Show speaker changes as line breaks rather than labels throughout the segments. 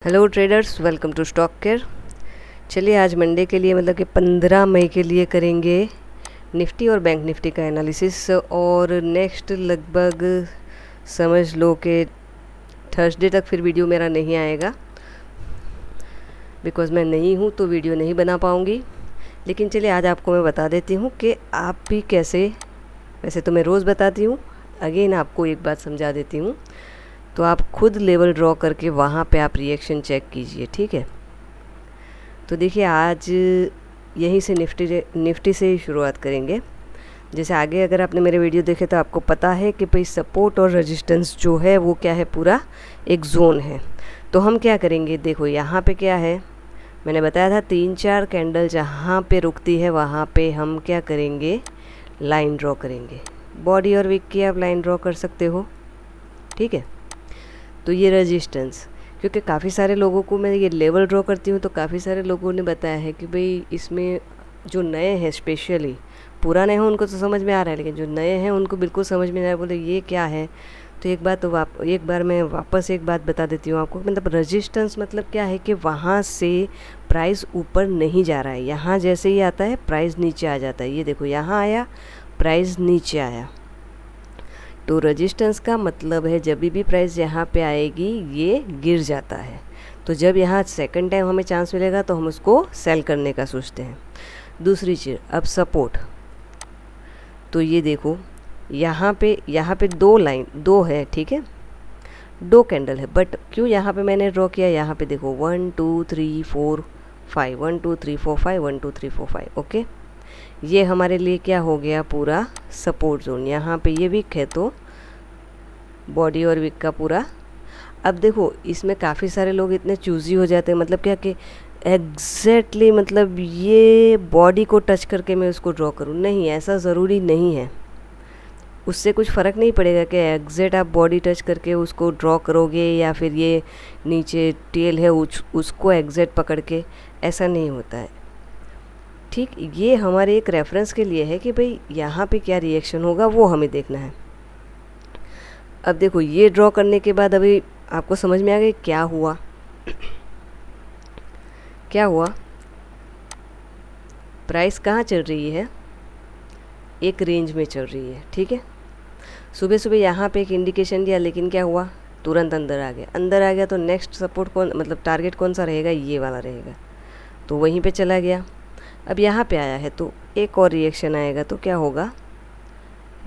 Hello traders, welcome to stock care. चलिए आज Monday के लिए मतलब कि 15 मई के लिए करेंगे निफ्टी और बैंक निफ्टी का एनालिसिस। और नेक्स्ट लगभग समझ लो कि थर्सडे तक फिर वीडियो मेरा नहीं आएगा, बिकॉज़ मैं नहीं हूँ तो वीडियो नहीं बना पाऊँगी। लेकिन चलिए आज आपको मैं बता देती हूँ कि आप भी कैसे, वैसे तो मैं रोज़ बताती हूँ, अगेन आपको एक बात समझा देती हूँ, तो आप खुद लेवल ड्रॉ करके वहाँ पे आप रिएक्शन चेक कीजिए, ठीक है। तो देखिए आज यहीं से निफ्टी से ही शुरुआत करेंगे। जैसे आगे अगर आपने मेरे वीडियो देखे तो आपको पता है कि भाई सपोर्ट और रेजिस्टेंस जो है वो क्या है, पूरा एक जोन है। तो हम क्या करेंगे, देखो यहाँ पे क्या है, मैंने बताया था 3-4 कैंडल जहाँ पे रुकती है वहाँ पे हम क्या करेंगे, लाइन ड्रॉ करेंगे। बॉडी और वीक की आप लाइन ड्रॉ कर सकते हो, ठीक है। तो ये रेजिस्टेंस, क्योंकि काफ़ी सारे लोगों को मैं ये लेवल ड्रॉ करती हूँ तो काफ़ी सारे लोगों ने बताया है कि भाई इसमें जो नए हैं, स्पेशली पुराने हैं उनको तो समझ में आ रहा है, लेकिन जो नए हैं उनको बिल्कुल समझ में नहीं आ रहा, बोले ये क्या है। तो एक बार मैं वापस एक बात बता देती हूँ आपको, मतलब रेजिस्टेंस मतलब क्या है कि वहाँ से प्राइस ऊपर नहीं जा रहा है, यहाँ जैसे ही आता है प्राइस नीचे आ जाता है। ये देखो यहाँ आया, प्राइस नीचे आया। तो रेजिस्टेंस का मतलब है जब भी प्राइस यहाँ पे आएगी ये गिर जाता है। तो जब यहाँ सेकंड टाइम हमें चांस मिलेगा तो हम उसको सेल करने का सोचते हैं। दूसरी चीज़, अब सपोर्ट, तो ये देखो यहाँ पे दो है, ठीक है, दो कैंडल है। बट क्यों यहाँ पे मैंने ड्रॉ किया, यहाँ पे देखो 1 2 3 4 5, 1 2 3 4 5, 1 2 3 4 5, ओके। ये हमारे लिए क्या हो गया, पूरा सपोर्ट जोन। यहाँ पे ये वीक है तो बॉडी और वीक का पूरा। अब देखो इसमें काफ़ी सारे लोग इतने चूज़ी हो जाते हैं, मतलब क्या कि एग्जैक्टली मतलब ये बॉडी को टच करके मैं उसको ड्रॉ करूँ, नहीं, ऐसा ज़रूरी नहीं है। उससे कुछ फ़र्क नहीं पड़ेगा कि एग्जैक्ट आप बॉडी टच करके उसको ड्रॉ करोगे या फिर ये नीचे टेल है उसको एग्जैक्ट पकड़ के, ऐसा नहीं होता है, ठीक। ये हमारे एक रेफरेंस के लिए है कि भाई यहाँ पे क्या रिएक्शन होगा वो हमें देखना है। अब देखो ये ड्रॉ करने के बाद अभी आपको समझ में आ गई क्या हुआ। क्या हुआ, प्राइस कहाँ चल रही है, एक रेंज में चल रही है, ठीक है। सुबह सुबह यहाँ पे एक इंडिकेशन दिया, लेकिन क्या हुआ, तुरंत अंदर आ गया। तो नेक्स्ट सपोर्ट कौन, मतलब टारगेट कौन सा रहेगा, ये वाला रहेगा, तो वहीं पे चला गया। अब यहाँ पे आया है तो एक और रिएक्शन आएगा, तो क्या होगा,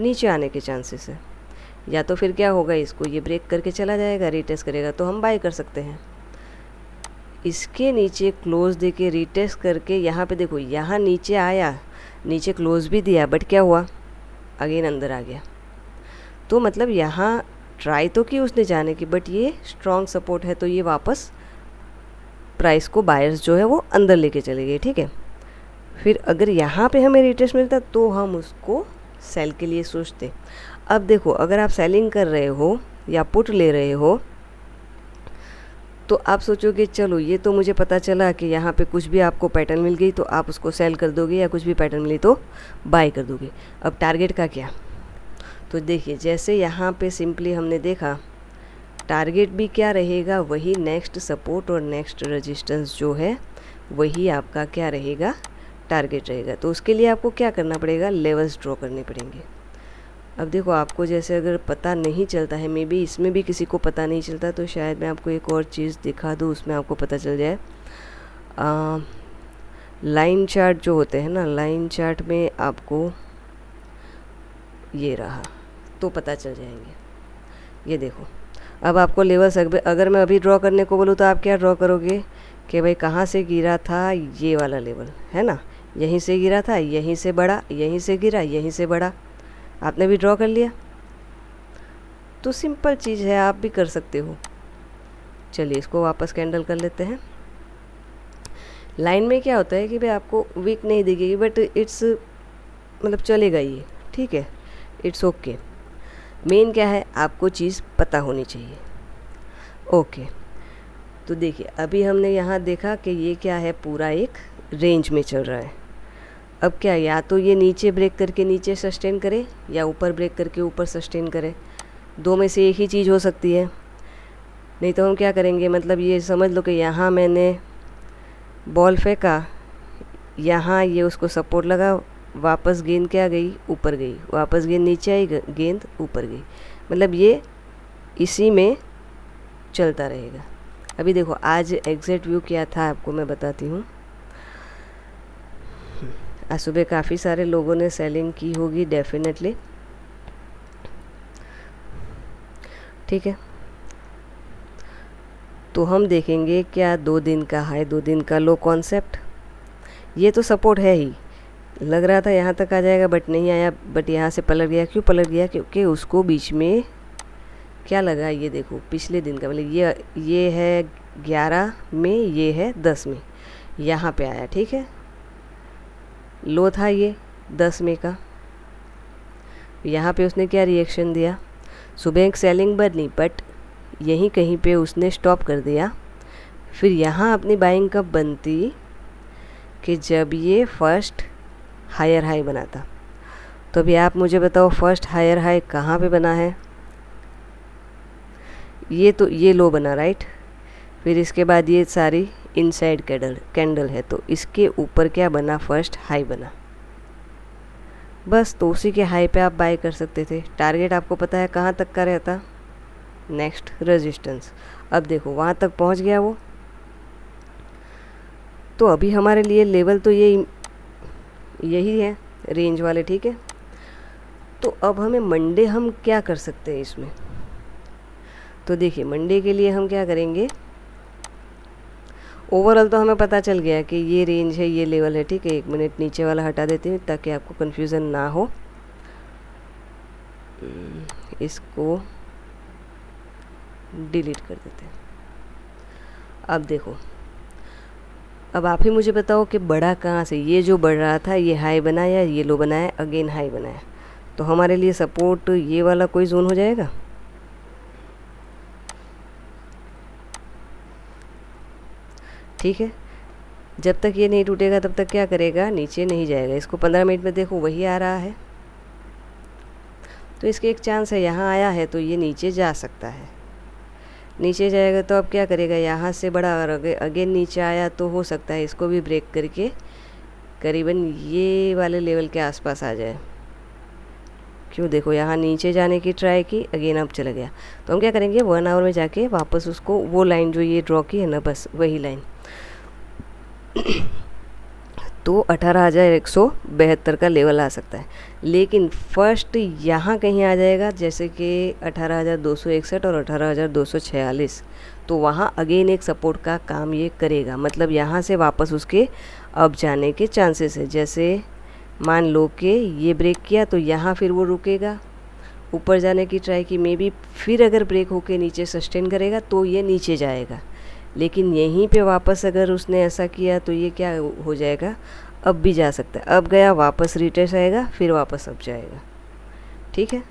नीचे आने के चांसेस है, या तो फिर क्या होगा, इसको ये ब्रेक करके चला जाएगा, रीटेस्ट करेगा तो हम बाय कर सकते हैं। इसके नीचे क्लोज दे के रीटेस्ट करके यहाँ पे देखो यहाँ नीचे आया, नीचे क्लोज भी दिया, बट क्या हुआ, अगेन अंदर आ गया। तो मतलब यहाँ ट्राई तो की उसने जाने की, बट ये स्ट्रॉन्ग सपोर्ट है तो ये वापस प्राइस को बायर्स जो है वो अंदर लेके चले गए, ठीक है। फिर अगर यहाँ पे हमें रिटेस्ट मिलता तो हम उसको सेल के लिए सोचते। अब देखो अगर आप सेलिंग कर रहे हो या पुट ले रहे हो तो आप सोचोगे चलो ये तो मुझे पता चला कि यहाँ पे कुछ भी आपको पैटर्न मिल गई तो आप उसको सेल कर दोगे, या कुछ भी पैटर्न मिली तो बाय कर दोगे। अब टारगेट का क्या, तो देखिए जैसे यहाँ पे सिंपली हमने देखा टारगेट भी क्या रहेगा, वही नेक्स्ट सपोर्ट और नेक्स्ट रेजिस्टेंस जो है वही आपका क्या रहेगा, टारगेट रहेगा। तो उसके लिए आपको क्या करना पड़ेगा, लेवल्स ड्रॉ करने पड़ेंगे। अब देखो आपको जैसे अगर पता नहीं चलता है, मे बी इसमें भी किसी को पता नहीं चलता, तो शायद मैं आपको एक और चीज़ दिखा दूँ, उसमें आपको पता चल जाए। लाइन चार्ट जो होते हैं ना, लाइन चार्ट में आपको ये रहा तो पता चल जाएंगे। ये देखो अब आपको लेवल्स, अगर मैं अभी ड्रॉ करने को बोलूँ तो आप क्या ड्रॉ करोगे कि भाई कहाँ से गिरा था, ये वाला लेवल है ना, यहीं से गिरा था, यहीं से बढ़ा, यहीं से गिरा, यहीं से बढ़ा, आपने भी ड्रॉ कर लिया। तो सिंपल चीज़ है, आप भी कर सकते हो। चलिए इसको वापस कैंडल कर लेते हैं। लाइन में क्या होता है कि भाई आपको वीक नहीं दिखेगी, बट इट्स मतलब चलेगा ये, ठीक है, इट्स ओके। मेन क्या है, आपको चीज़ पता होनी चाहिए, ओके। तो देखिए अभी हमने यहाँ देखा कि ये क्या है, पूरा एक रेंज में चल रहा है। अब क्या, या तो ये नीचे ब्रेक करके नीचे सस्टेन करे, या ऊपर ब्रेक करके ऊपर सस्टेन करे, दो में से एक ही चीज़ हो सकती है। नहीं तो हम क्या करेंगे, मतलब ये समझ लो कि यहाँ मैंने बॉल फेंका, यहाँ ये उसको सपोर्ट लगा, वापस गेंद क्या गई, ऊपर गई, वापस गेंद नीचे आई, गेंद ऊपर गई, मतलब ये इसी में चलता रहेगा। अभी देखो आज एग्जैक्ट व्यू क्या था आपको मैं बताती हूँ। आज सुबह काफ़ी सारे लोगों ने सेलिंग की होगी डेफिनेटली, ठीक है। तो हम देखेंगे क्या 2 दिन का हाई 2 दिन का लो कॉन्सेप्ट। ये तो सपोर्ट है ही, लग रहा था यहाँ तक आ जाएगा बट नहीं आया, बट यहाँ से पलट गया। क्यों पलट गया? क्योंकि उसको बीच में क्या लगा, ये देखो पिछले दिन का, मतलब ये है 11 में, ये है 10 में, यहाँ पे आया, ठीक है। लो था ये 10 में का, यहाँ पे उसने क्या रिएक्शन दिया, सुबह एक सेलिंग बनी बट यहीं कहीं पे उसने स्टॉप कर दिया। फिर यहाँ अपनी बाइंग कब बनती कि जब ये फर्स्ट हायर हाई बना था। तो अभी आप मुझे बताओ फर्स्ट हायर हाई कहाँ पे बना है? ये लो बना, राइट। फिर इसके बाद ये सारी इनसाइड कैंडल है, तो इसके ऊपर क्या बना, फर्स्ट हाई बना। बस तो उसी के हाई पे आप बाय कर सकते थे। टारगेट आपको पता है कहाँ तक का रहता, नेक्स्ट रेजिस्टेंस। अब देखो वहाँ तक पहुँच गया वो, तो अभी हमारे लिए लेवल तो यही है रेंज वाले, ठीक है। तो अब हमें मंडे हम क्या कर सकते हैं इसमें? तो देखिए मंडे के लिए हम क्या करेंगे, ओवरऑल तो हमें पता चल गया कि ये रेंज है, ये लेवल है, ठीक है। 1 मिनट नीचे वाला हटा देती हूँ ताकि आपको कन्फ्यूज़न ना हो। इसको डिलीट कर देते हैं। अब देखो, अब आप ही मुझे बताओ कि बढ़ा कहाँ से? ये जो बढ़ रहा था ये हाई बनाया, ये लो बनाया, अगेन हाई बनाया, तो हमारे लिए सपोर्ट ये वाला कोई जोन हो जाएगा। ठीक है, जब तक ये नहीं टूटेगा तब तक क्या करेगा, नीचे नहीं जाएगा। इसको 15 मिनट में देखो वही आ रहा है, तो इसके एक चांस है, यहाँ आया है तो ये नीचे जा सकता है। नीचे जाएगा तो अब क्या करेगा, यहाँ से बड़ा, और अगेन नीचे आया तो हो सकता है इसको भी ब्रेक करके करीबन ये वाले लेवल के आसपास आ जाए। क्यों, देखो यहाँ नीचे जाने की ट्राई की, अगेन अब चला गया। तो हम क्या करेंगे, 1 आवर में जाके वापस उसको वो लाइन जो ये ड्रॉ की है ना, बस वही लाइन तो 18,172 का लेवल आ सकता है। लेकिन फर्स्ट यहाँ कहीं आ जाएगा, जैसे कि 18,261 और 18,246, तो वहाँ अगेन एक सपोर्ट का काम ये करेगा। मतलब यहाँ से वापस उसके अब जाने के चांसेस है। जैसे मान लो कि ये ब्रेक किया तो यहाँ फिर वो रुकेगा, ऊपर जाने की ट्राई की, मे बी फिर अगर ब्रेक होके नीचे सस्टेन करेगा तो ये नीचे जाएगा। लेकिन यहीं पे वापस अगर उसने ऐसा किया तो ये क्या हो जाएगा, अब भी जा सकता है। अब गया, वापस रिट्रेस आएगा, फिर वापस अब जाएगा, ठीक है।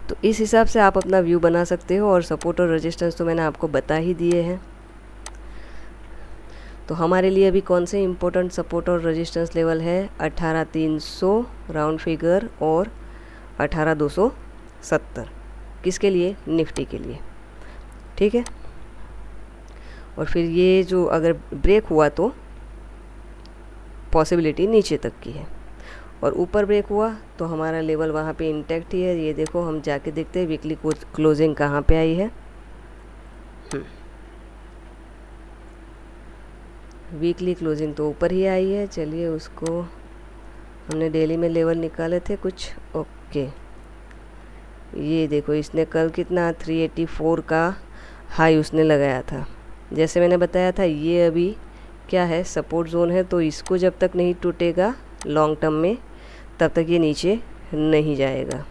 तो इस हिसाब से आप अपना व्यू बना सकते हो। और सपोर्ट और रेजिस्टेंस तो मैंने आपको बता ही दिए हैं। तो हमारे लिए अभी कौन से इम्पोर्टेंट सपोर्ट और रेजिस्टेंस लेवल है, 18,300 राउंड फिगर और 18,270, किसके लिए, निफ्टी के लिए, ठीक है। और फिर ये जो अगर ब्रेक हुआ तो पॉसिबिलिटी नीचे तक की है, और ऊपर ब्रेक हुआ तो हमारा लेवल वहाँ पे इंटैक्ट ही है। ये देखो हम जाके देखते हैं वीकली क्लोजिंग कहाँ पे आई है। वीकली क्लोजिंग तो ऊपर ही आई है। चलिए उसको, हमने डेली में लेवल निकाले थे कुछ, ओके। ये देखो इसने कल कितना 384 का हाई उसने लगाया था। जैसे मैंने बताया था ये अभी क्या है, सपोर्ट जोन है, तो इसको जब तक नहीं टूटेगा लॉन्ग टर्म में तब तक ये नीचे नहीं जाएगा।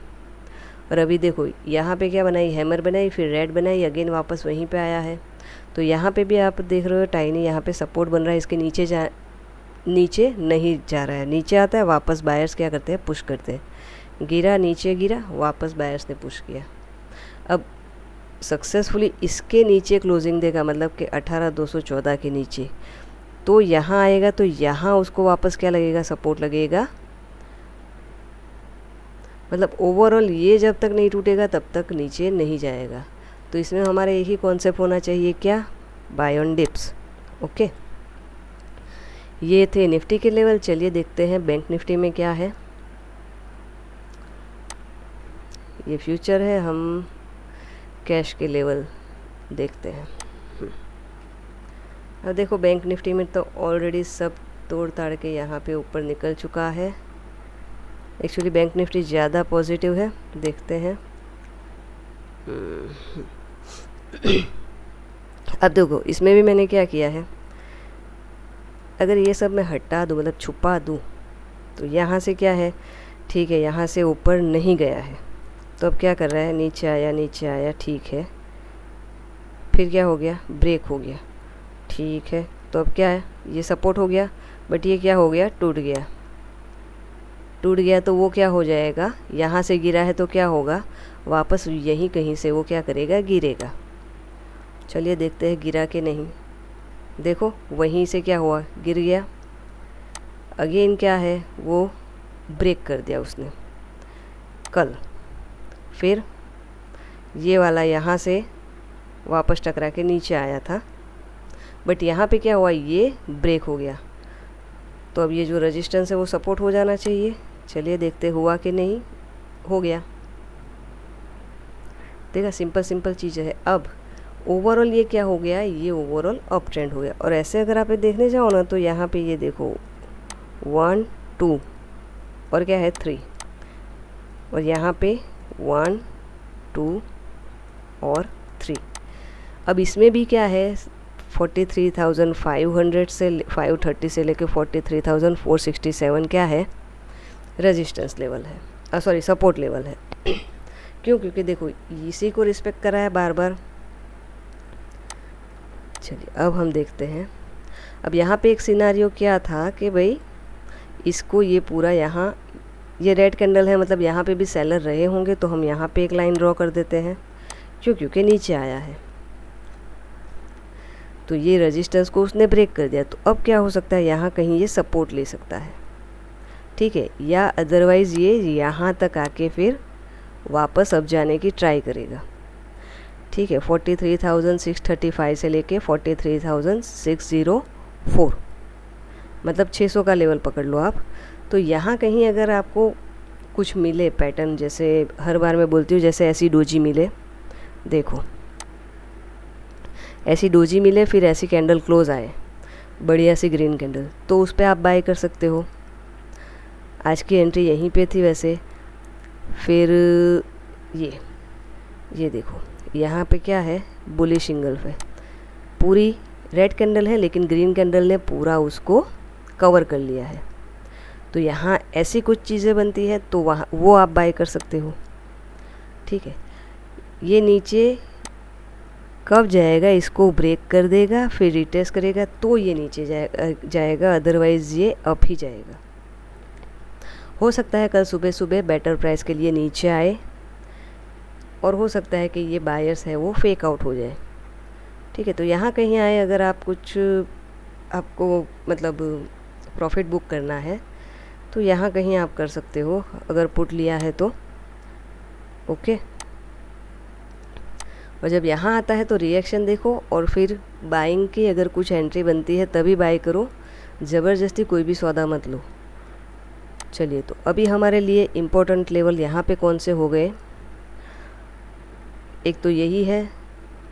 और अभी देखो यहाँ पे क्या बनाई, हैमर बनाई, फिर रेड बनाई, अगेन वापस वहीं पे आया है। तो यहाँ पे भी आप देख रहे हो टाइनी यहाँ पे सपोर्ट बन रहा है, इसके नीचे नहीं जा रहा है। नीचे आता है, वापस बायर्स क्या करते हैं, पुश करते हैं। गिरा, नीचे गिरा, वापस बायर्स ने पुश किया। अब सक्सेसफुली इसके नीचे क्लोजिंग देगा, मतलब कि 18,214 के नीचे, तो यहाँ आएगा, तो यहाँ उसको वापस क्या लगेगा, सपोर्ट लगेगा। मतलब ओवरऑल ये जब तक नहीं टूटेगा तब तक नीचे नहीं जाएगा। तो इसमें हमारा यही कॉन्सेप्ट होना चाहिए, क्या, बाय ऑन डिप्स। ओके, ये थे निफ्टी के लेवल। चलिए देखते हैं बैंक निफ्टी में क्या है। ये फ्यूचर है, हम कैश के लेवल देखते हैं। अब देखो बैंक निफ्टी में तो ऑलरेडी सब तोड़ ताड़ के यहाँ पे ऊपर निकल चुका है। एक्चुअली बैंक निफ्टी ज़्यादा पॉजिटिव है, देखते हैं। अब देखो इसमें भी मैंने क्या किया है, अगर ये सब मैं हटा दूँ, मतलब छुपा दूँ, तो यहाँ से क्या है, ठीक है, यहाँ से ऊपर नहीं गया है, तो अब क्या कर रहा है, नीचे आया नीचे आया, ठीक है, फिर क्या हो गया, ब्रेक हो गया, ठीक है, तो अब क्या है, ये सपोर्ट हो गया, बट ये क्या हो गया, टूट गया। टूट गया तो वो क्या हो जाएगा, यहाँ से गिरा है तो क्या होगा, वापस यहीं कहीं से वो क्या करेगा, गिरेगा। चलिए देखते हैं गिरा कि नहीं। देखो वहीं से क्या हुआ, गिर गया। अगेन क्या है, वो ब्रेक कर दिया उसने कल। फिर ये वाला यहाँ से वापस टकरा के नीचे आया था, बट यहाँ पे क्या हुआ, ये ब्रेक हो गया। तो अब ये जो रेजिस्टेंस है वो सपोर्ट हो जाना चाहिए। चलिए देखते हुआ कि नहीं, हो गया। देखा, सिंपल सिंपल चीज़ है। अब ओवरऑल ये क्या हो गया, ये ओवरऑल अप ट्रेंड हो गया। और ऐसे अगर आप देखने जाओ ना, तो यहाँ पे ये देखो 1 2 और क्या है 3, और यहाँ पे 1 2 और 3। अब इसमें भी क्या है, 43,500 से 530 से लेके 43,467 क्या है, रेजिस्टेंस लेवल है, सॉरी सपोर्ट लेवल है। क्यों, क्योंकि देखो इसी को रिस्पेक्ट करा है बार बार। चलिए अब हम देखते हैं। अब यहाँ पे एक सिनारियो क्या था कि भाई इसको ये पूरा यहाँ ये रेड कैंडल है, मतलब यहाँ पे भी सेलर रहे होंगे, तो हम यहाँ पे एक लाइन ड्रॉ कर देते हैं। क्यों, क्योंकि नीचे आया है, तो ये रेजिस्टेंस को उसने ब्रेक कर दिया। तो अब क्या हो सकता है, यहाँ कहीं ये सपोर्ट ले सकता है, ठीक है, या अदरवाइज़ ये यहाँ तक आके फिर वापस अब जाने की ट्राई करेगा, ठीक है। 43,635 से लेके 43,604, मतलब 600 का लेवल पकड़ लो आप। तो यहाँ कहीं अगर आपको कुछ मिले पैटर्न, जैसे हर बार मैं बोलती हूँ, जैसे ऐसी डोजी मिले, देखो ऐसी डोजी मिले, फिर ऐसी कैंडल क्लोज आए, बढ़िया सी ग्रीन कैंडल, तो उस पर आप बाय कर सकते हो। आज की एंट्री यहीं पे थी वैसे। फिर ये देखो यहाँ पे क्या है, बुलिश इंगल्फ है, पूरी रेड कैंडल है, लेकिन ग्रीन कैंडल ने पूरा उसको कवर कर लिया है। तो यहाँ ऐसी कुछ चीज़ें बनती है, तो वहाँ वो आप बाय कर सकते हो, ठीक है। ये नीचे कब जाएगा, इसको ब्रेक कर देगा, फिर रिटेस्ट करेगा, तो ये नीचे जाएगा, अदरवाइज़ ये अप ही जाएगा। हो सकता है कल सुबह सुबह बेटर प्राइस के लिए नीचे आए, और हो सकता है कि ये बायर्स है वो फेक आउट हो जाए, ठीक है। तो यहाँ कहीं आए, अगर आप कुछ आपको मतलब प्रॉफिट बुक करना है, तो यहाँ कहीं आप कर सकते हो, अगर पुट लिया है तो, ओके। और जब यहाँ आता है तो रिएक्शन देखो, और फिर बाइंग की अगर कुछ एंट्री बनती है तभी बाय करो, ज़बरदस्ती कोई भी सौदा मत लो। चलिए, तो अभी हमारे लिए इम्पोर्टेंट लेवल यहाँ पे कौन से हो गए, एक तो यही है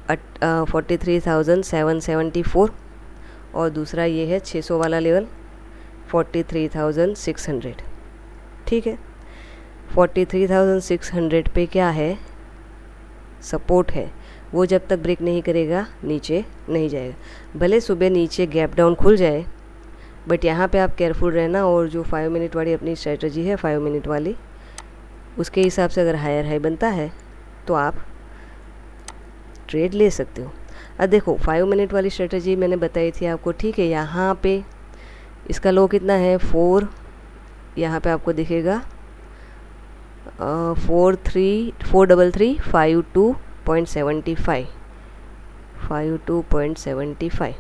43,774, और दूसरा ये है 600 वाला लेवल 43,600, ठीक है। 43,600 पे क्या है, सपोर्ट है, वो जब तक ब्रेक नहीं करेगा नीचे नहीं जाएगा। भले सुबह नीचे गैप डाउन खुल जाए, बट यहाँ पे आप केयरफुल रहना, और जो 5 मिनट वाली अपनी स्ट्रेटजी है 5 मिनट वाली, उसके हिसाब से अगर हायर हाई बनता है तो आप ट्रेड ले सकते हो। अब देखो 5 मिनट वाली स्ट्रेटजी मैंने बताई थी आपको, ठीक है। यहाँ पे इसका लो कितना है 4, यहाँ पे आपको दिखेगा 43352.75।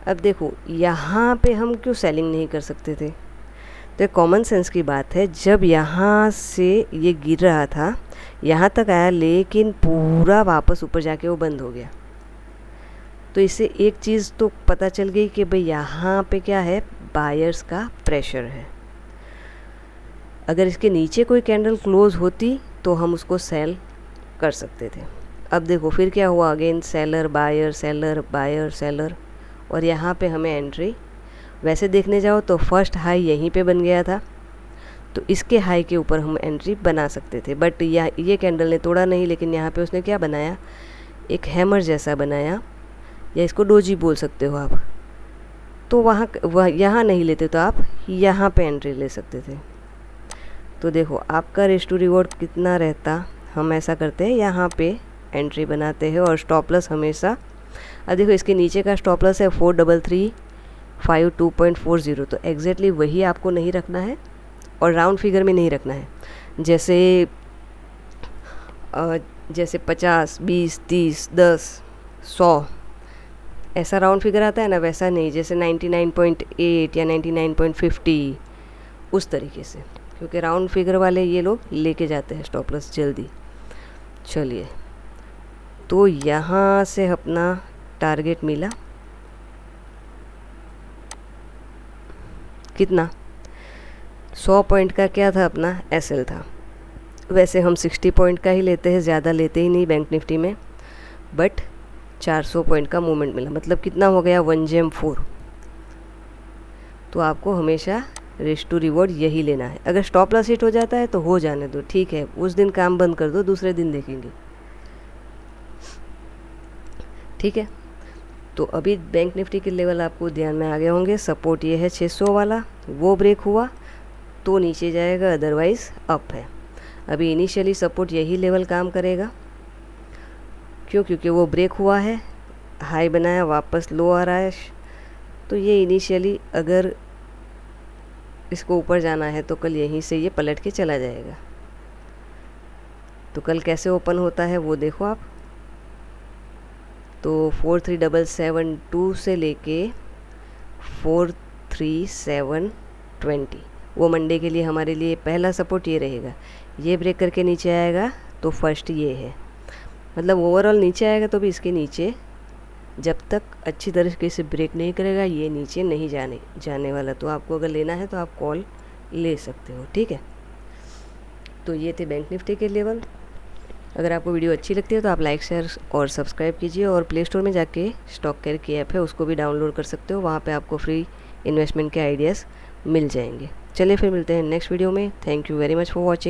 अब देखो यहाँ पे हम क्यों सेलिंग नहीं कर सकते थे, तो एक कॉमन सेंस की बात है, जब यहाँ से ये गिर रहा था यहाँ तक आया, लेकिन पूरा वापस ऊपर जाके वो बंद हो गया। तो इससे एक चीज़ तो पता चल गई कि भाई यहाँ पे क्या है, बायर्स का प्रेशर है। अगर इसके नीचे कोई कैंडल क्लोज होती तो हम उसको सेल कर सकते थे। अब देखो फिर क्या हुआ, again seller buyer seller buyer seller, और यहाँ पे हमें एंट्री। वैसे देखने जाओ तो फर्स्ट हाई यहीं पे बन गया था, तो इसके हाई के ऊपर हम एंट्री बना सकते थे, बट ये कैंडल ने तोड़ा नहीं, लेकिन यहाँ पे उसने क्या बनाया, एक हैमर जैसा बनाया, या इसको डोजी बोल सकते हो आप। तो यहाँ नहीं लेते तो आप यहाँ पे एंट्री ले सकते थे। तो देखो आपका रिस्क टू रिवॉर्ड कितना रहता, हम ऐसा करते हैं यहाँ पे एंट्री बनाते हैं और स्टॉप लॉस हमेशा, अब देखो इसके नीचे का स्टॉप लॉस है 4335 2.40, तो एग्जैक्टली वही आपको नहीं रखना है और राउंड फिगर में नहीं रखना है। जैसे 50, 20, 30, 10, 100 ऐसा राउंड फिगर आता है ना, वैसा नहीं, जैसे 99.8 या 99.50 उस तरीके से, क्योंकि राउंड फिगर वाले ये लोग लेके जाते हैं स्टॉप लॉस जल्दी। चलिए, तो यहाँ से अपना टारगेट मिला कितना, 100 पॉइंट का क्या था अपना एसएल था। वैसे हम 60 पॉइंट का ही लेते हैं, ज़्यादा लेते ही नहीं बैंक निफ्टी में, बट 400 पॉइंट का मूवमेंट मिला, मतलब कितना हो गया 1GM4। तो आपको हमेशा रिस्क टू रिवॉर्ड यही लेना है। अगर स्टॉप लॉस हिट हो जाता है तो हो जाने दो, ठीक है, उस दिन काम बंद कर दो, दूसरे दिन देखेंगे, ठीक है। तो अभी बैंक निफ्टी के लेवल आपको ध्यान में आ गए होंगे। सपोर्ट ये है 600 वाला, वो ब्रेक हुआ तो नीचे जाएगा, अदरवाइज़ अप है। अभी इनिशियली सपोर्ट यही लेवल काम करेगा, क्योंकि वो ब्रेक हुआ है, हाई बनाया, वापस लो आ रहा है, तो ये इनिशियली अगर इसको ऊपर जाना है तो कल यहीं से ये पलट के चला जाएगा। तो कल कैसे ओपन होता है वो देखो आप। तो 43,772 से लेके 43,720, वो मंडे के लिए हमारे लिए पहला सपोर्ट ये रहेगा। ये ब्रेक करके नीचे आएगा तो फर्स्ट ये है, मतलब ओवरऑल नीचे आएगा तो भी इसके नीचे जब तक अच्छी तरीके से ब्रेक नहीं करेगा ये नीचे नहीं जाने वाला। तो आपको अगर लेना है तो आप कॉल ले सकते हो, ठीक है। तो ये थे बैंक निफ्टी के लेवल। अगर आपको वीडियो अच्छी लगती है तो आप लाइक शेयर और सब्सक्राइब कीजिए, और प्ले स्टोर में जाके स्टॉक केयर की ऐप है उसको भी डाउनलोड कर सकते हो, वहाँ पे आपको फ्री इन्वेस्टमेंट के आइडियाज़ मिल जाएंगे। चलिए फिर मिलते हैं नेक्स्ट वीडियो में। Thank you very much for watching.